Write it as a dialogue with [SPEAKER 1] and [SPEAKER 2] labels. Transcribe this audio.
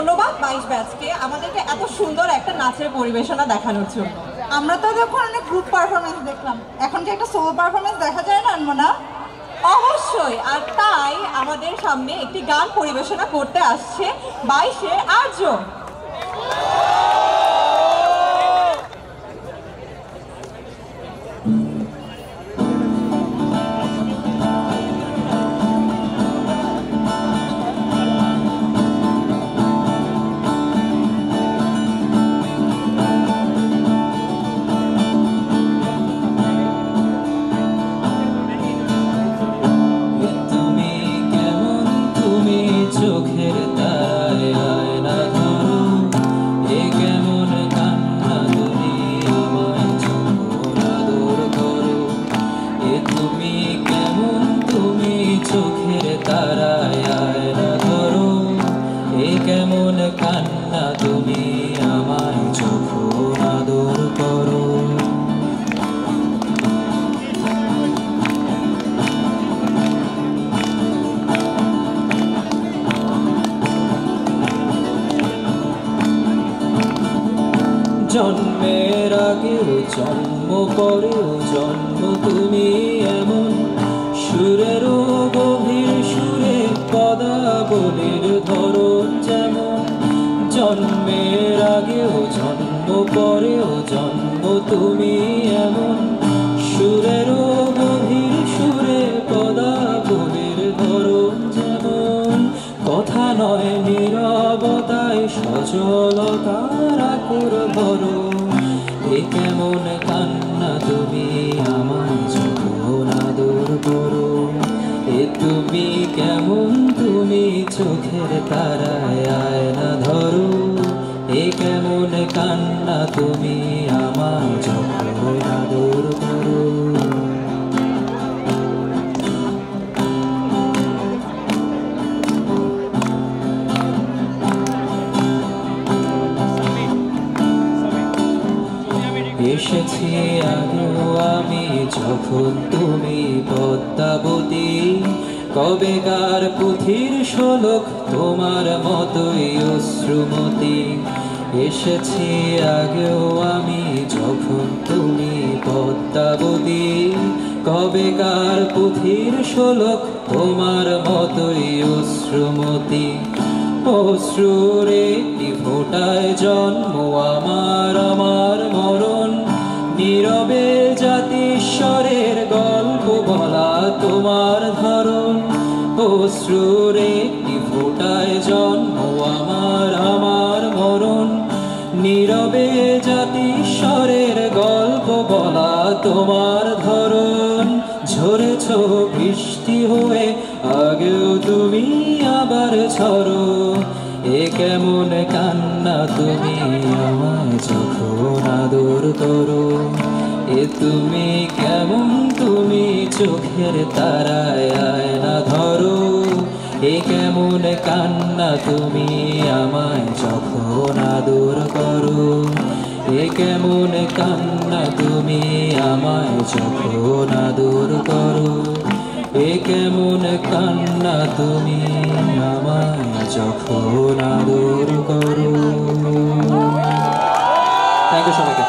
[SPEAKER 1] ধন্যবাদ 22 ব্যাচকে আমাদেরকে এত সুন্দর একটা নাচের পরিবেশনা দেখানোর জন্য।
[SPEAKER 2] আমরা তো যখন অনেক গ্রুপ পারফরমেন্স দেখলাম, এখন কি একটা সোলো পারফরমেন্স দেখা যায় না আনমনা?
[SPEAKER 1] অবশ্যই, আর তাই আমাদের সামনে একটি গান পরিবেশনা করতে আসছে 22-এর আর্য।
[SPEAKER 3] চোখের তারায় আয়না ধরো, এ কেমন কান্না তুমি আমায় যখন আদর করো। এ তুমি কেমন, তুমি চোখের তারায় আয়না ধরো, এ কেমন কান্না তুমি আমায় যখন আদর করো। জন্মের আগেও জন্ম পরেও জন্ম তুমি এমন, সুরেরও গভীর সুরে পদাবলীর ধরন যেমন। জন্মের আগেও জন্ম পরেও জন্ম তুমি এমন, সুরেরও গভীর সুরে পদাবলীর ধরন যেমন। কথা নয় নীরবতায় সজলতার আকুর ধরো, এ কেমন কান্না তুমি আমায় যখন আদর করো। এ তুমি কেমন, তুমি চোখের তারায় আয়না ধরো, এ কেমন কান্না তুমি আমায় যখন আদর করো। এসেছি আগেও আমি যখন তুমি পদ্মাবতী, কবেকার পুঁথির শোলক তোমার মতোই অশ্রুমতি। এসেছি আগেও আমি যখন তুমি পদ্মাবতী, কবেকার পুঁথির শোলক তোমার মতোই অশ্রুমতি। অশ্রুর একটি ফোঁটায় জন্ম আমার, আমার মরণ। নীরবে জাতিস্বরের গল্প বলা তোমার ধরন। অশ্রুর একটি ফোঁটায় জন্ম আমার, আমার মরণ। নীরবে জাতিস্বরের গল্প বলা তোমার ধরন। ঝরেছ বৃষ্টি হয়ে আগেও তুমি আবার ঝরো, এ কেমন কান্না তুমি আমায় যখন আদর করো। এ তুমি কেমন, তুমি চোখের তারায় আয়না ধরো, এ কেমন কান্না তুমি আমায় যখন আদর করো। এ কেমন কান্না তুমি আমায় যখন আদর করো। এ কেমন কান্না তুমি আমায় যখন আদর করো। থ্যাংক ইউ সবাইকে।